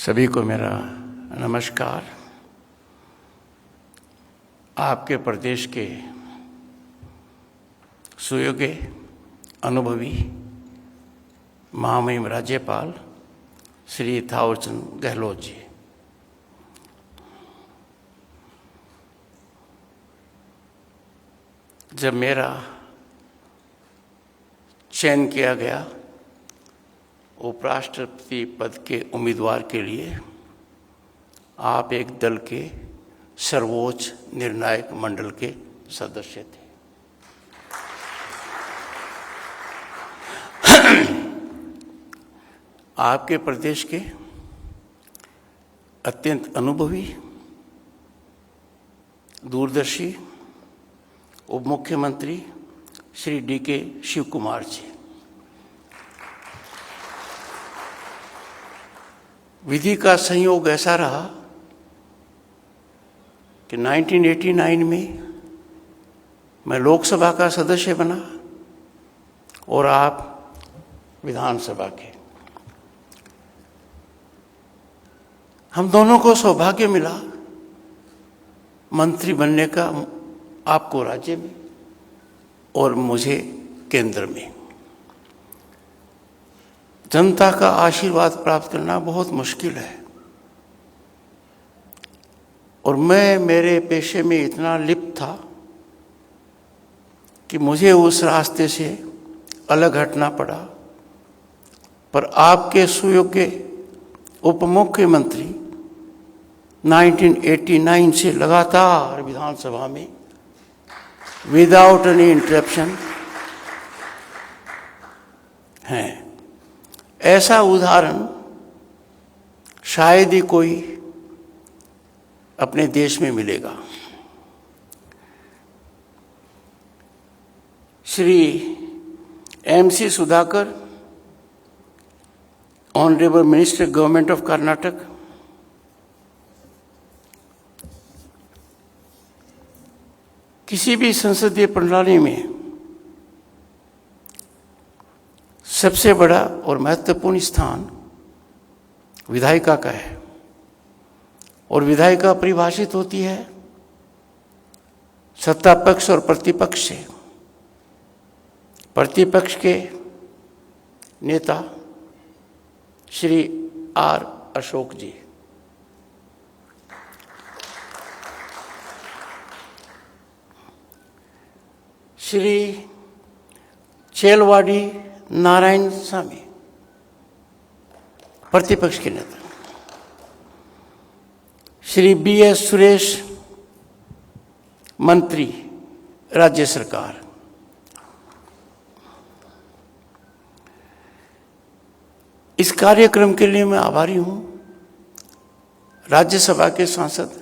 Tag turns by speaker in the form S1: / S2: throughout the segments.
S1: सभी को मेरा नमस्कार। आपके प्रदेश के सुयोग्य अनुभवी महामहिम राज्यपाल श्री थावरचंद गहलोत जी, जब मेरा चयन किया गया उपराष्ट्रपति पद के उम्मीदवार के लिए, आप एक दल के सर्वोच्च निर्णायक मंडल के सदस्य थे। आपके प्रदेश के अत्यंत अनुभवी, दूरदर्शी उप मुख्यमंत्री श्री डी.के. शिव कुमार जी, विधि का संयोग ऐसा रहा कि 1989 में मैं लोकसभा का सदस्य बना और आप विधानसभा के। हम दोनों को सौभाग्य मिला मंत्री बनने का, आपको राज्य में और मुझे केंद्र में। जनता का आशीर्वाद प्राप्त करना बहुत मुश्किल है और मैं मेरे पेशे में इतना लिप्त था कि मुझे उस रास्ते से अलग हटना पड़ा। पर आपके सुयोग्य उप मुख्यमंत्री 1989 से लगातार विधानसभा में विदाउट एनी इंटरप्शन हैं। ऐसा उदाहरण शायद ही कोई अपने देश में मिलेगा। Shri M.C. Sudhakar, honourable minister government of Karnataka, किसी भी संसदीय प्रणाली में सबसे बड़ा और महत्वपूर्ण स्थान विधायिका का है और विधायिका परिभाषित होती है सत्ता पक्ष और प्रतिपक्ष से। प्रतिपक्ष के नेता श्री R. अशोक जी, श्री चेलवाड़ी नारायण स्वामी प्रतिपक्ष के नेता, श्री B.S. सुरेश मंत्री राज्य सरकार, इस कार्यक्रम के लिए मैं आभारी हूं राज्यसभा के सांसद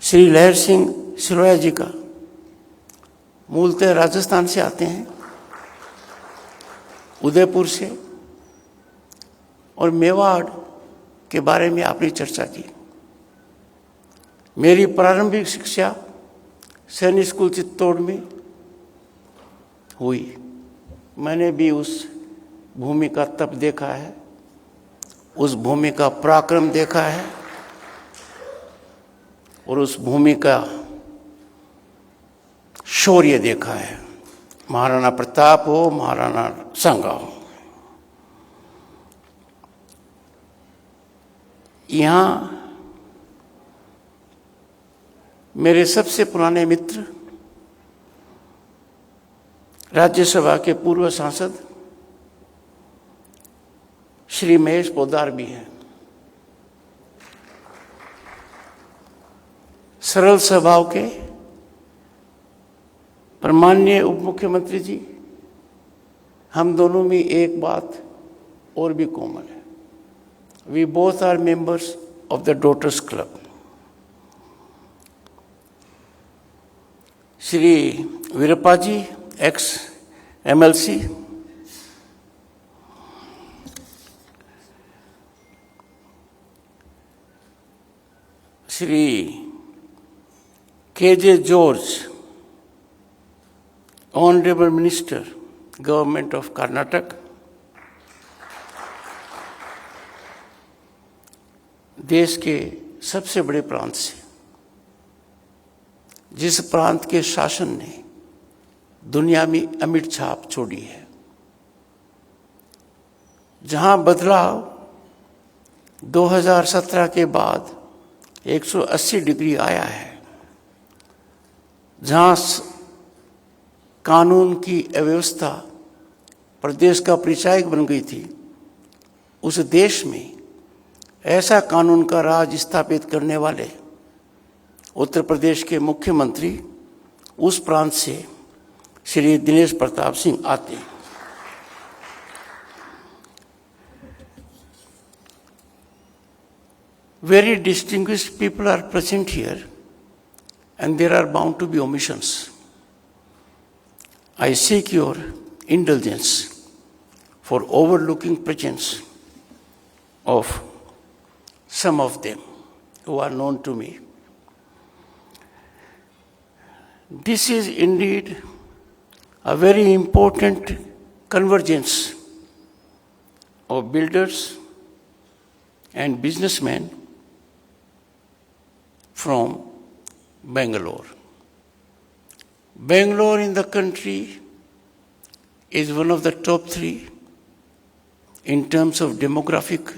S1: श्री लहर सिंह सिरोया जी का। मूलतः राजस्थान से आते हैं, उदयपुर से, और मेवाड़ के बारे में आपने चर्चा की। मेरी प्रारंभिक शिक्षा सैनिक स्कूल चित्तौड़ में हुई। मैंने भी उस भूमि का तप देखा है, उस भूमि का पराक्रम देखा है और उस भूमि का शौर्य देखा है। महाराणा प्रताप हो, महाराणा सांगा हो। यहाँ मेरे सबसे पुराने मित्र राज्यसभा के पूर्व सांसद श्री महेश पोद्दार भी हैं। सरल स्वभाव के पर माननीय उप मुख्यमंत्री जी, हम दोनों में एक बात और भी कॉमन है। We both are members of the daughters club. Shri Veerappa ji, ex MLC, Shri K.J. George, honourable minister government of Karnataka, देश के सबसे बड़े प्रांत से, जिस प्रांत के शासन ने दुनिया में अमिट छाप छोड़ी है, जहां बदलाव 2017 के बाद 180 डिग्री आया है, जहां कानून की अव्यवस्था प्रदेश का परिचायक बन गई थी, उस देश में ऐसा कानून का राज स्थापित करने वाले उत्तर प्रदेश के मुख्यमंत्री उस प्रांत से श्री दिनेश प्रताप सिंह आते हैं। Very distinguished people are present here, and there are bound to be omissions. I seek your indulgence for overlooking presence of some of them who are known to me. This is indeed a very important convergence of builders and businessmen from Bangalore. Bangalore in the country is one of the top 3 in terms of demographic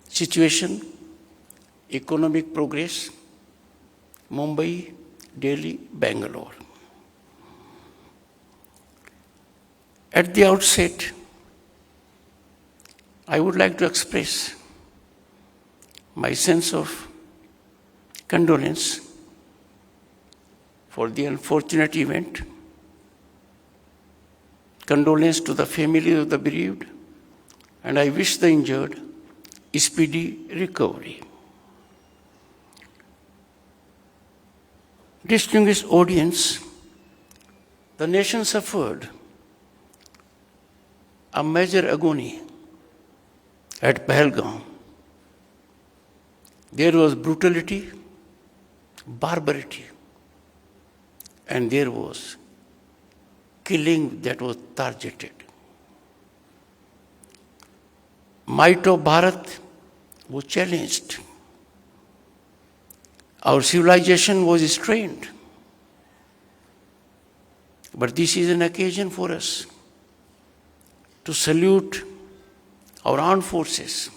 S1: situation, economic progress. Mumbai, Delhi, Bangalore. At the outset, I would like to express my sense of condolence for the unfortunate event, condolence to the families of the bereaved, and I wish the injured speedy recovery. Distinguished audience, the nation suffered a major agony at Pahalgam. There was brutality, barbarity, and there was killing that was targeted. Might of Bharat was challenged. Our civilization was strained. But this is an occasion for us to salute our armed forces.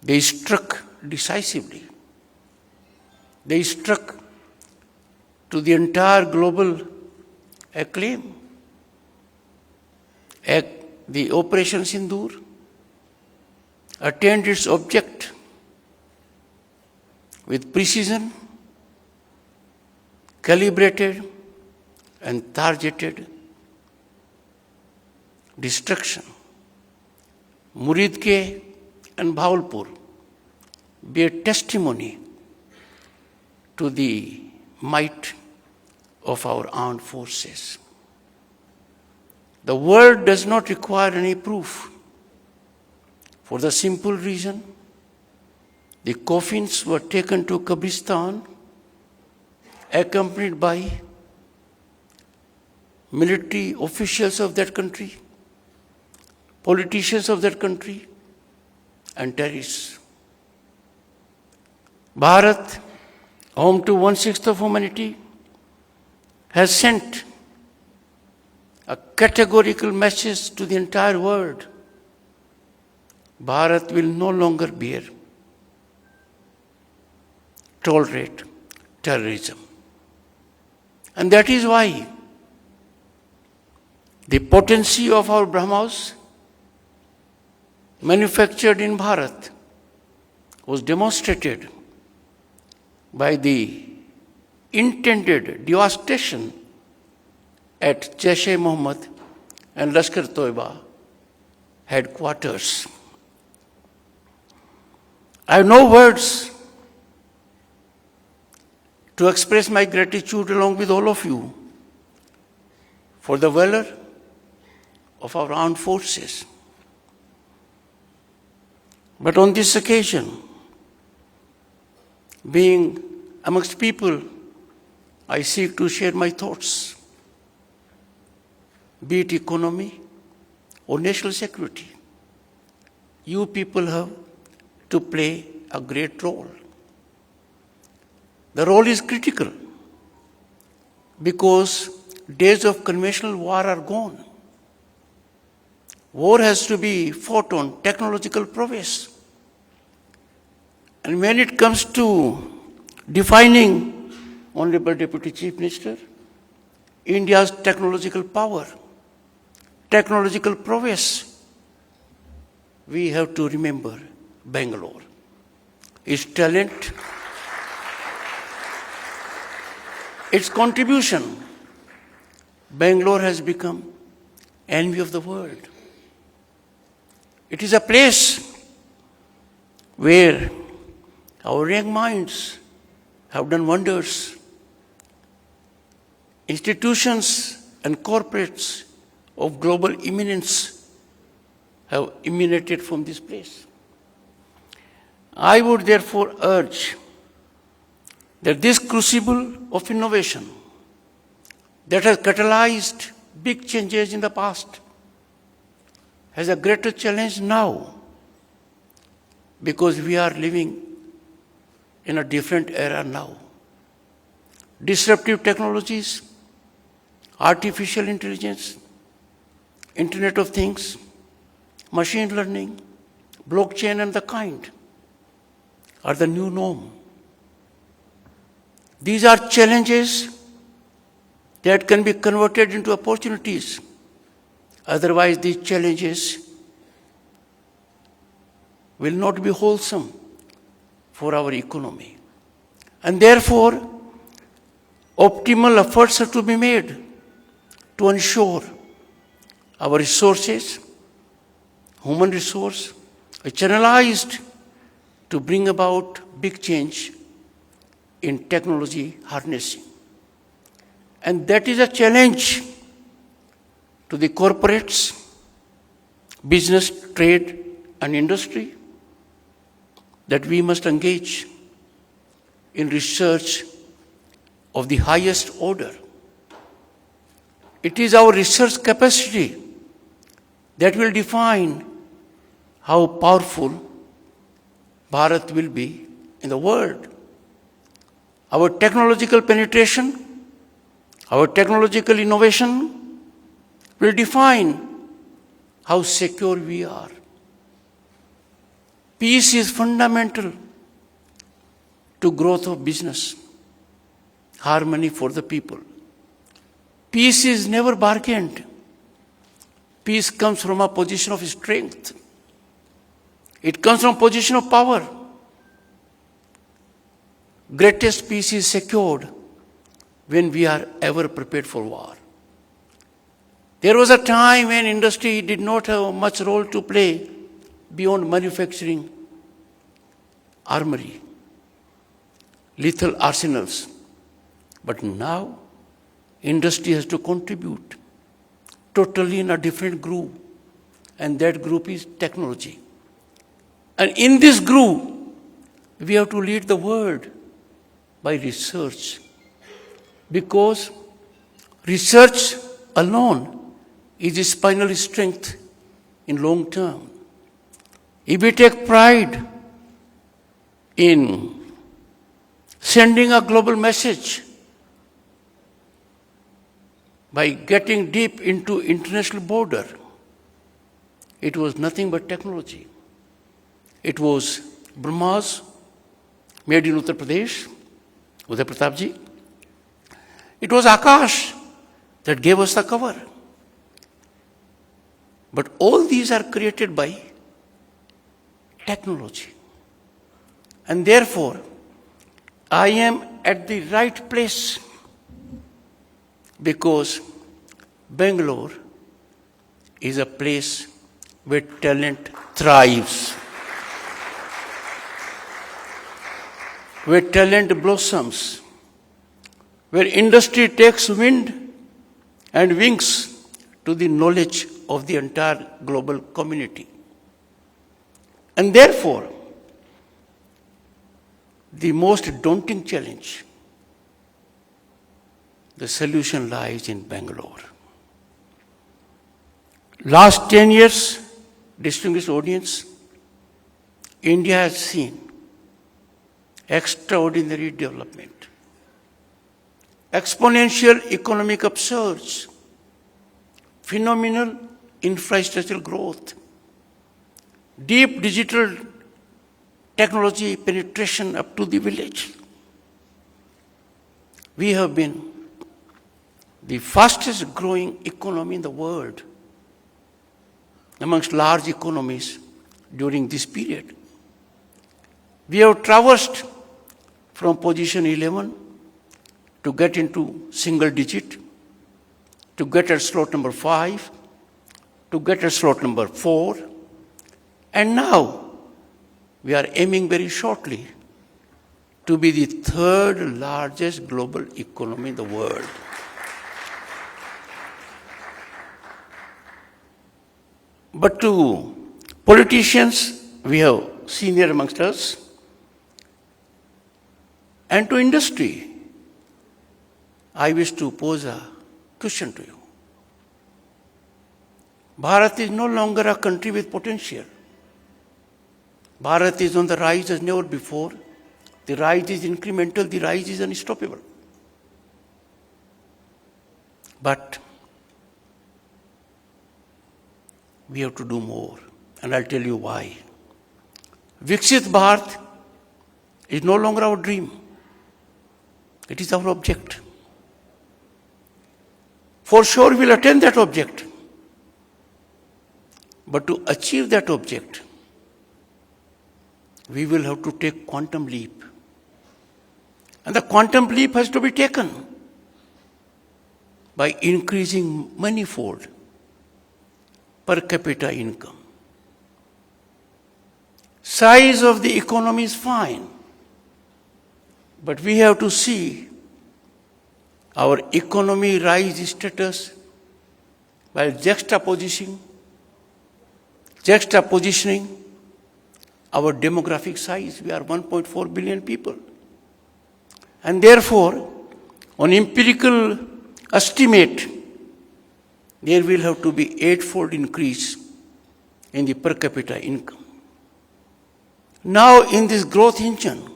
S1: They struck decisively. They struck to the entire global acclaim. The Operation Sindoor attained its object with precision, calibrated and targeted destruction. Muridke and Bhavalpur bear testimony to the might of our armed forces. The world does not require any proof, for the simple reason the coffins were taken to Kabristan accompanied by military officials of that country, politicians of that country, and terrorists. Bharat, home to 1/6 of humanity, has sent a categorical message to the entire world. Bharat will no longer tolerate terrorism. And that is why the potency of our BrahMos manufactured in Bharat was demonstrated by the intended devastation at Jaish-e-Mohammed and Lashkar-e-Toiba headquarters. I have no words to express my gratitude along with all of you for the valor of our armed forces. But on this occasion, being amongst people, I seek to share my thoughts, be it economy or national security. You people have to play a great role. The role is critical because days of conventional war are gone. War has to be fought on technological prowess. And when it comes to defining, Honorable Deputy Chief Minister, India's technological power, technological prowess, we have to remember Bangalore. Its talent, its contribution, Bangalore has become envy of the world. It is a place where our young minds have done wonders. Institutions and corporates of global eminence have emanated from this place. I would therefore urge that this crucible of innovation that has catalyzed big changes in the past has a greater challenge now because we are living in a different era now. Disruptive technologies, artificial intelligence, Internet of Things, machine learning, blockchain and the kind are the new norm. These are challenges that can be converted into opportunities. Otherwise, these challenges will not be wholesome for our economy. And therefore, optimal efforts have to be made to ensure our resources, human resource, are channelized to bring about big change in technology harnessing. And that is a challenge to the corporates, business, trade, and industry that we must engage in research of the highest order. It is our research capacity that will define how powerful Bharat will be in the world. Our technological penetration, our technological innovation will define how secure we are. Peace is fundamental to growth of business, harmony for the people. Peace is never bargained. Peace comes from a position of strength. It comes from a position of power. Greatest peace is secured when we are ever prepared for war. There was a time when industry did not have much role to play beyond manufacturing armory, lethal arsenals. But now, industry has to contribute totally in a different group, and that group is technology. And in this group, we have to lead the world by research, because research alone is the spinal strength in long term. If we take pride in sending a global message by getting deep into international border, it was nothing but technology. It was BrahMos, made in Uttar Pradesh, Uday Pratap ji. It was Akash that gave us the cover. But all these are created by technology. And therefore, I am at the right place because Bangalore is a place where talent thrives, where talent blossoms, where industry takes wind and wings to the knowledge of the entire global community. And therefore, the most daunting challenge, the solution lies in Bangalore. Last 10 years, distinguished audience, India has seen extraordinary development, exponential economic upsurge, phenomenal infrastructural growth, deep digital technology penetration up to the village. We have been the fastest growing economy in the world amongst large economies during this period. We have traversed from position 11 to get into single digit, to get at slot number 5, to get at slot number 4, and now we are aiming very shortly to be the third largest global economy in the world. But to politicians, we have senior amongst us, and to industry, I wish to pose a question to you. Bharat is no longer a country with potential. Bharat is on the rise as never before. The rise is incremental, the rise is unstoppable. But we have to do more, and I'll tell you why. Viksit Bharat is no longer our dream. It is our object. For sure, we'll attain that object. But to achieve that object, we will have to take quantum leap. And the quantum leap has to be taken by increasing manifold per capita income. Size of the economy is fine, but we have to see our economy rise status while juxtapositioning our demographic size. We are 1.4 billion people. And therefore, on empirical estimate, there will have to be 8-fold increase in the per capita income. Now, in this growth engine,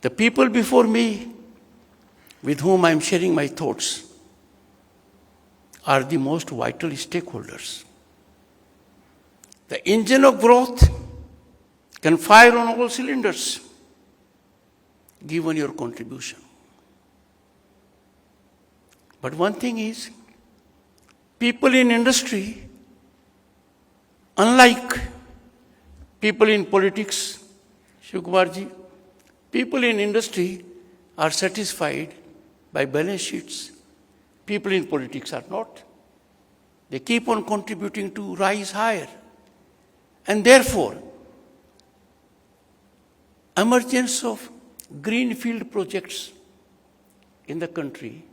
S1: the people before me, with whom I am sharing my thoughts, are the most vital stakeholders. The engine of growth can fire on all cylinders, given your contribution. But one thing is, people in industry, unlike people in politics, Shivkumarji, people in industry are satisfied by balance sheets. People in politics are not. They keep on contributing to rise higher. And therefore, emergence of greenfield projects in the country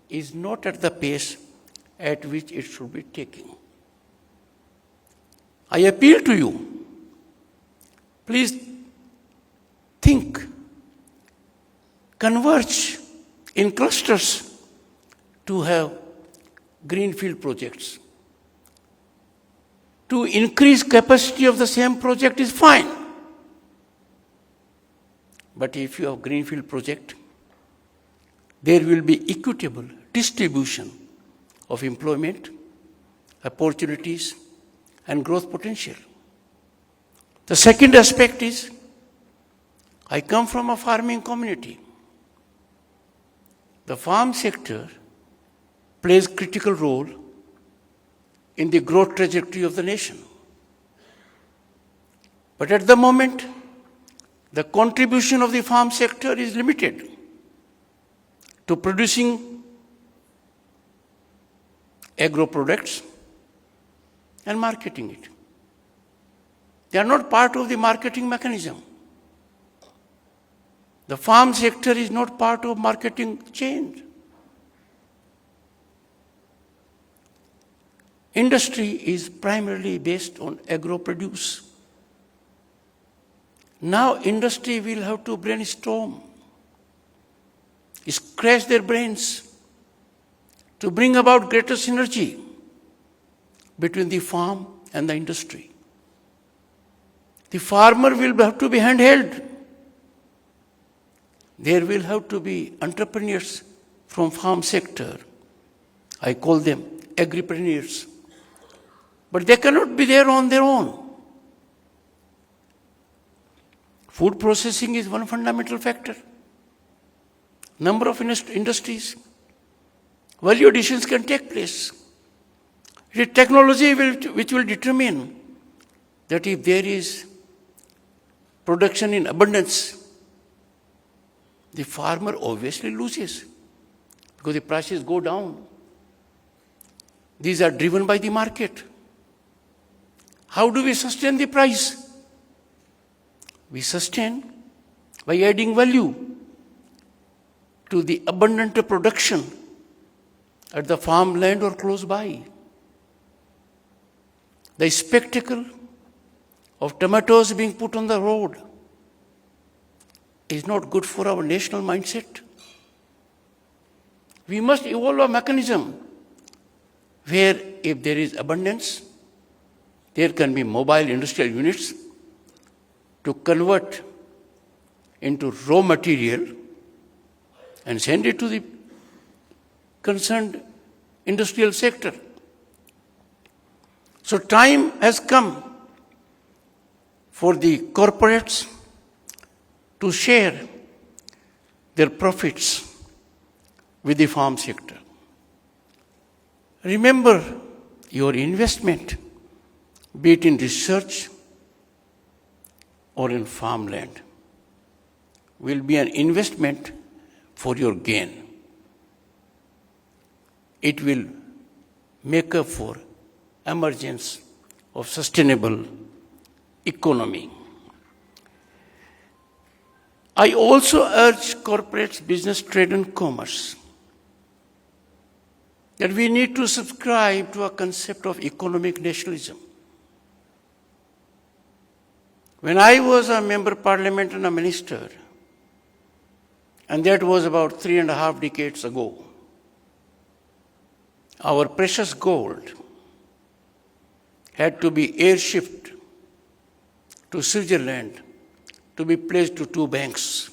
S1: is not at the pace at which it should be taking. I appeal to you, please think, converge in clusters to have greenfield projects. To increase capacity of the same project is fine. But if you have greenfield project, there will be equitable distribution of employment, opportunities, and growth potential. The second aspect is, I come from a farming community. The farm sector plays a critical role in the growth trajectory of the nation. But at the moment, the contribution of the farm sector is limited to producing agro products and marketing it. They are not part of the marketing mechanism. The farm sector is not part of marketing chain. Industry is primarily based on agro produce. Now industry will have to brainstorm, scratch their brains to bring about greater synergy between the farm and the industry. The farmer will have to be handheld. There will have to be entrepreneurs from farm sector. I call them agripreneurs. But they cannot be there on their own. Food processing is one fundamental factor. Number of industries. Value additions can take place. It is technology which will determine that if there is production in abundance, the farmer obviously loses because the prices go down. These are driven by the market. How do we sustain the price? We sustain by adding value to the abundant production at the farmland or close by. The spectacle of tomatoes being put on the road is not good for our national mindset. We must evolve a mechanism where if there is abundance, there can be mobile industrial units to convert into raw material and send it to the concerned industrial sector. So time has come for the corporates to share their profits with the farm sector. Remember, your investment, be it in research or in farmland, will be an investment for your gain. It will make up for emergence of sustainable economy. I also urge corporates, business, trade and commerce that we need to subscribe to a concept of economic nationalism. When I was a member of parliament and a minister, and that was about 3.5 decades ago, our precious gold had to be airshipped to Switzerland to be placed to 2 banks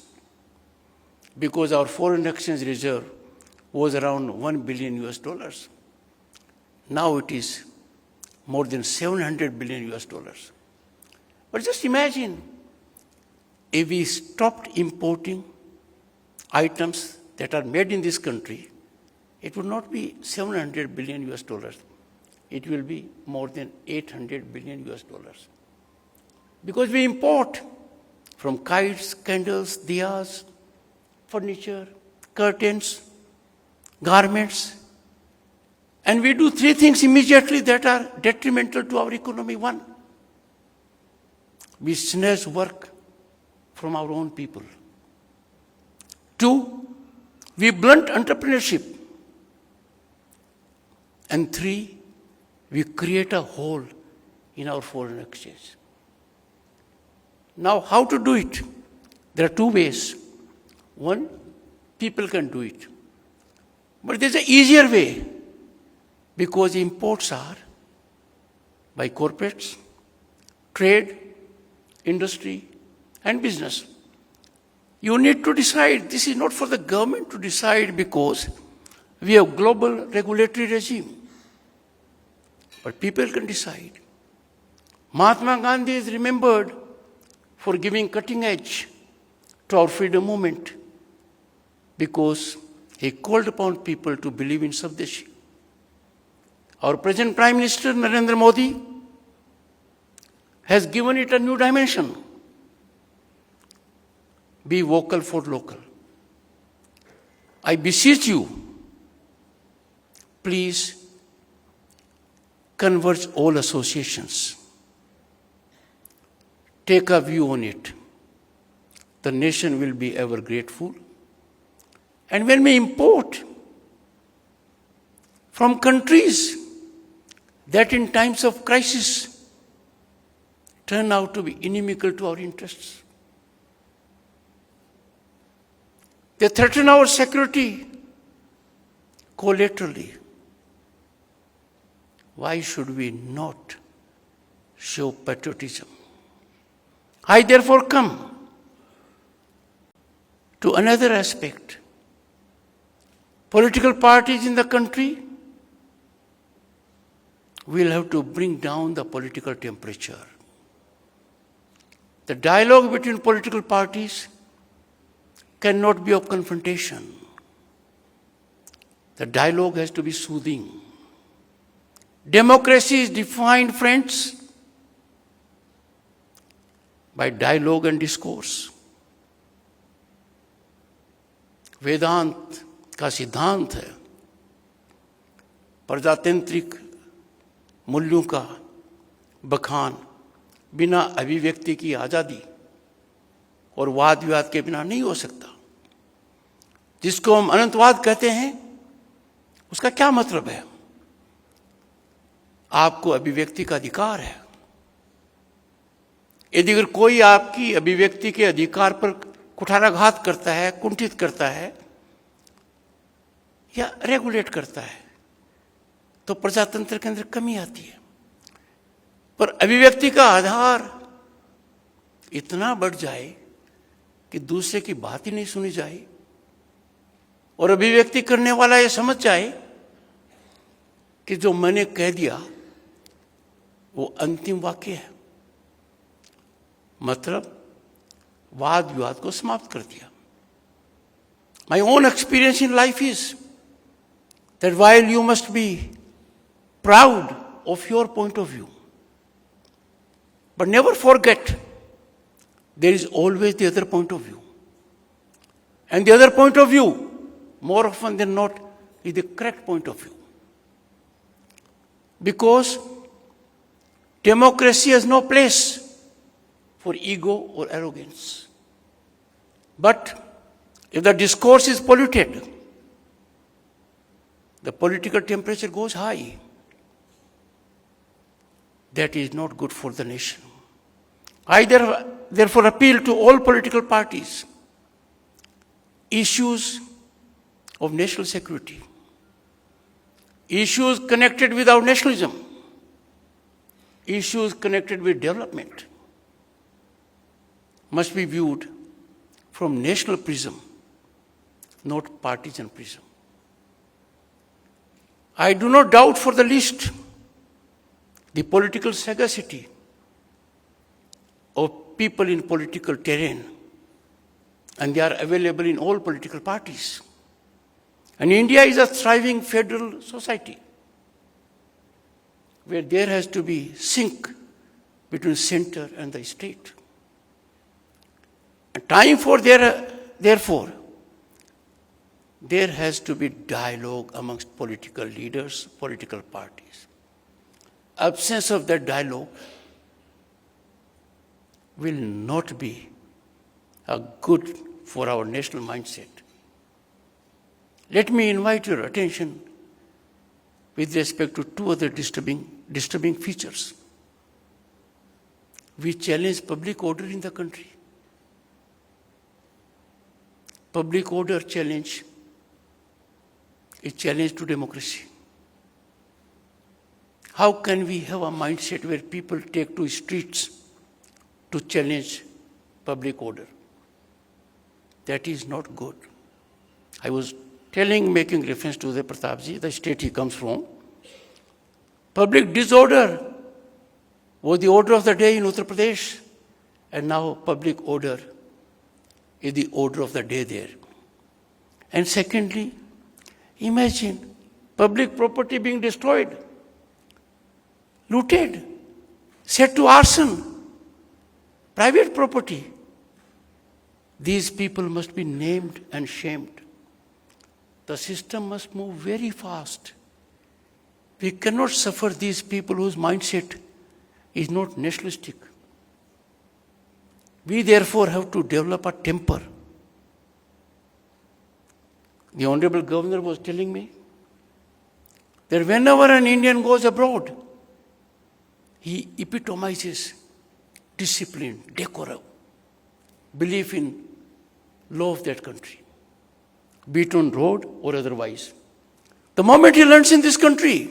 S1: because our foreign exchange reserve was around $1 billion. Now it is more than $700 billion. But just imagine if we stopped importing items that are made in this country, it would not be $700 billion. It will be more than $800 billion. Because we import from kites, candles, diyas, furniture, curtains, garments, and we do 3 things immediately that are detrimental to our economy. 1, we snatch work from our own people. 2, we blunt entrepreneurship. And 3, we create a hole in our foreign exchange. Now, how to do it? There are 2 ways. 1, people can do it. But there's an easier way, because imports are by corporates, trade, industry, and business. You need to decide. This is not for the government to decide because we have global regulatory regime. But people can decide. Mahatma Gandhi is remembered for giving cutting edge to our freedom movement because he called upon people to believe in Swadeshi. Our present Prime Minister Narendra Modi has given it a new dimension. Be vocal for local. I beseech you, please converge all associations. Take a view on it. The nation will be ever grateful. And when we import from countries that in times of crisis turn out to be inimical to our interests, they threaten our security collaterally, why should we not show patriotism? I therefore come to another aspect. Political parties in the country will have to bring down the political temperature. The dialogue between political parties cannot be of confrontation. The dialogue has to be soothing. Democracy is defined, friends, by dialogue and discourse. वेदांत का सिद्धांत है प्रजातांत्रिक मूल्यों का बखान बिना अभिव्यक्ति की आज़ादी और वाद विवाद के बिना नहीं हो सकता। जिसको हम अनंतवाद कहते हैं, उसका क्या मतलब है? आपको अभिव्यक्ति का अधिकार है। यदि अगर कोई आपकी अभिव्यक्ति के अधिकार पर कुठाराघात करता है, कुंठित करता है या रेगुलेट करता है, तो प्रजातंत्र के अंदर कमी आती है। पर अभिव्यक्ति का आधार इतना बढ़ जाए कि दूसरे की बात ही नहीं सुनी जाए और अभिव्यक्ति करने वाला ये समझ जाए कि जो मैंने कह दिया वो अंतिम वाक्य है, मतलब वाद विवाद को समाप्त कर दिया। My own experience in life is that while you must be proud of your point of view, but never forget there is always the other point of view. And the other point of view, more often than not, is the correct point of view. Because democracy has no place for ego or arrogance. But if the discourse is polluted, the political temperature goes high. That is not good for the nation. I therefore appeal to all political parties. Issues of national security, issues connected with our nationalism, issues connected with development must be viewed from national prism, not partisan prism. I do not doubt for the least the political sagacity of people in political terrain, and they are available in all political parties. And India is a thriving federal society where there has to be sync between center and the state. And therefore, there has to be dialogue amongst political leaders, political parties. Absence of that dialogue will not be good for our national mindset. Let me invite your attention with respect to two other disturbing features. We challenge public order in the country. Public order challenge is challenge to democracy. How can we have a mindset where people take to streets to challenge public order? That is not good. I was making reference to the Pratapji, the state he comes from. Public disorder was the order of the day in Uttar Pradesh, and now public order is the order of the day there. And secondly, imagine public property being destroyed, looted, set to arson, private property. These people must be named and shamed. The system must move very fast. We cannot suffer these people whose mindset is not nationalistic. We therefore have to develop a temper. The Honorable Governor was telling me that whenever an Indian goes abroad, he epitomizes discipline, decorum, belief in law of that country, be it on road or otherwise. The moment he lands in this country,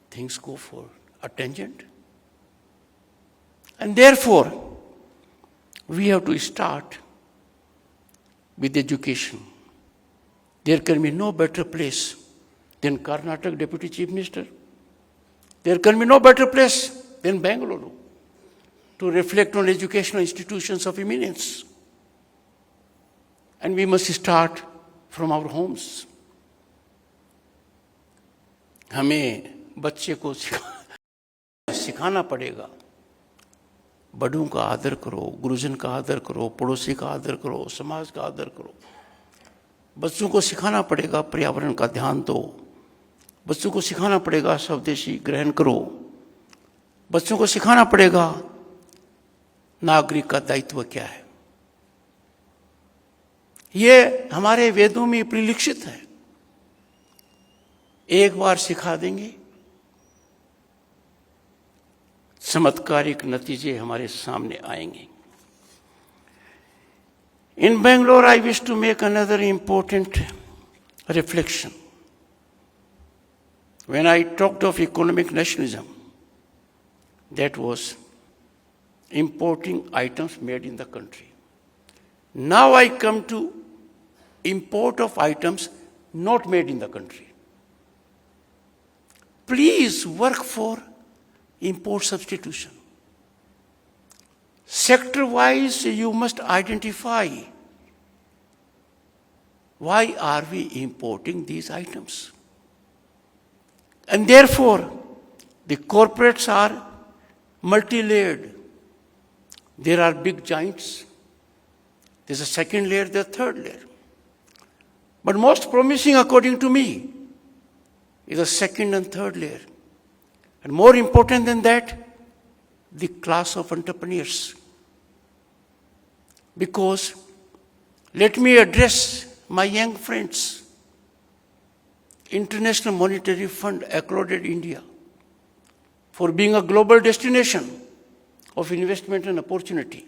S1: things go for a tangent. And therefore, we have to start with education. There can be no better place than Karnataka Deputy Chief Minister. There can be no better place than Bangalore to reflect on educational institutions of eminence. And we must start from our homes. हमें बच्चे को सिखाना पड़ेगा, बड़ों का आदर करो, गुरुजन का आदर करो, पड़ोसी का आदर करो, समाज का आदर करो। बच्चों को सिखाना पड़ेगा पर्यावरण का ध्यान दो, बच्चों को सिखाना पड़ेगा स्वदेशी ग्रहण करो, बच्चों को सिखाना पड़ेगा नागरिक का दायित्व क्या है। ये हमारे वेदों में परिलक्षित है। एक बार सिखा देंगे, चमत्कारिक नतीजे हमारे सामने आएंगे। In Bangalore, I wish to make another important reflection. When I talked of economic nationalism, that was importing items made in the country. Now I come to import of items not made in the country. Please work for import substitution. Sector-wise, you must identify why are we importing these items. And therefore, the corporates are multi-layered. There are big giants. There's a second layer, there's a third layer. But most promising, according to me, is the second and third layer. And more important than that, the class of entrepreneurs. Because let me address my young friends. International Monetary Fund acclaimed India for being a global destination of investment and opportunity.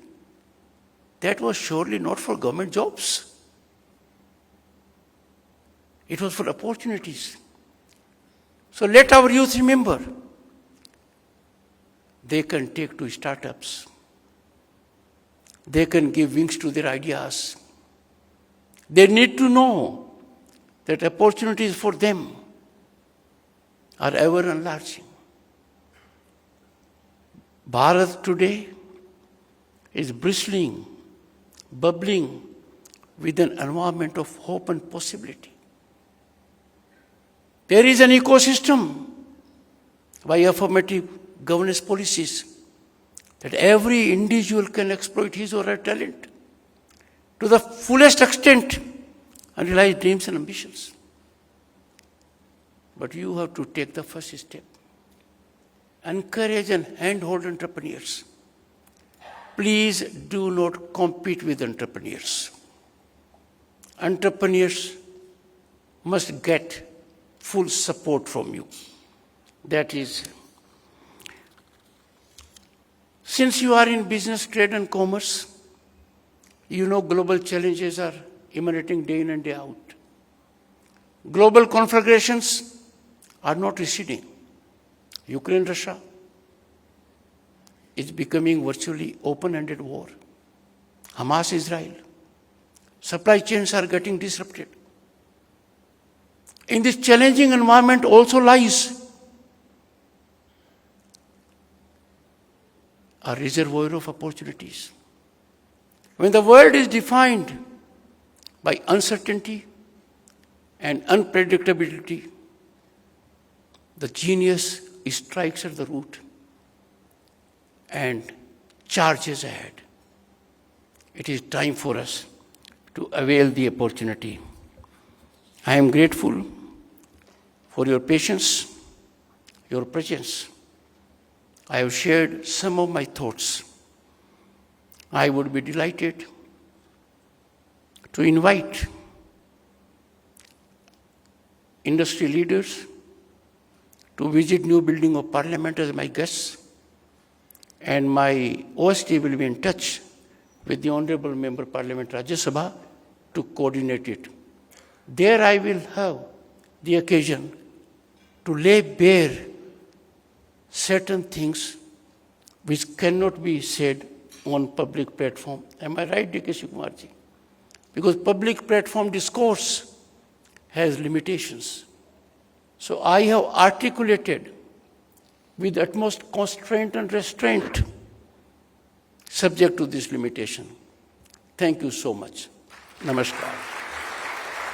S1: That was surely not for government jobs. It was for opportunities. So let our youth remember, they can take to startups. They can give wings to their ideas. They need to know that opportunities for them are ever enlarging. Bharat today is bristling, bubbling with an environment of hope and possibility. There is an ecosystem by affirmative governance policies that every individual can exploit his or her talent to the fullest extent and realize dreams and ambitions. But you have to take the first step. Encourage and handhold entrepreneurs. Please do not compete with entrepreneurs. Entrepreneurs must get full support from you. That is, since you are in business, trade and commerce, you know global challenges are emanating day in and day out. Global conflagrations are not receding. Ukraine, Russia is becoming virtually open-ended war. Hamas, Israel. Supply chains are getting disrupted. In this challenging environment also lies a reservoir of opportunities. When the world is defined by uncertainty and unpredictability, the genius strikes at the root and charges ahead. It is time for us to avail the opportunity. I am grateful for your patience, your presence. I have shared some of my thoughts. I would be delighted to invite industry leaders to visit new building of Parliament as my guests, and my OST will be in touch with the Honorable Member Parliament Rajya Sabha to coordinate it. There I will have the occasion to lay bare certain things which cannot be said on public platform. Am I right, D.K. Shivakumarji? Because public platform discourse has limitations. So I have articulated with utmost constraint and restraint, subject to this limitation. Thank you so much. Namaskar.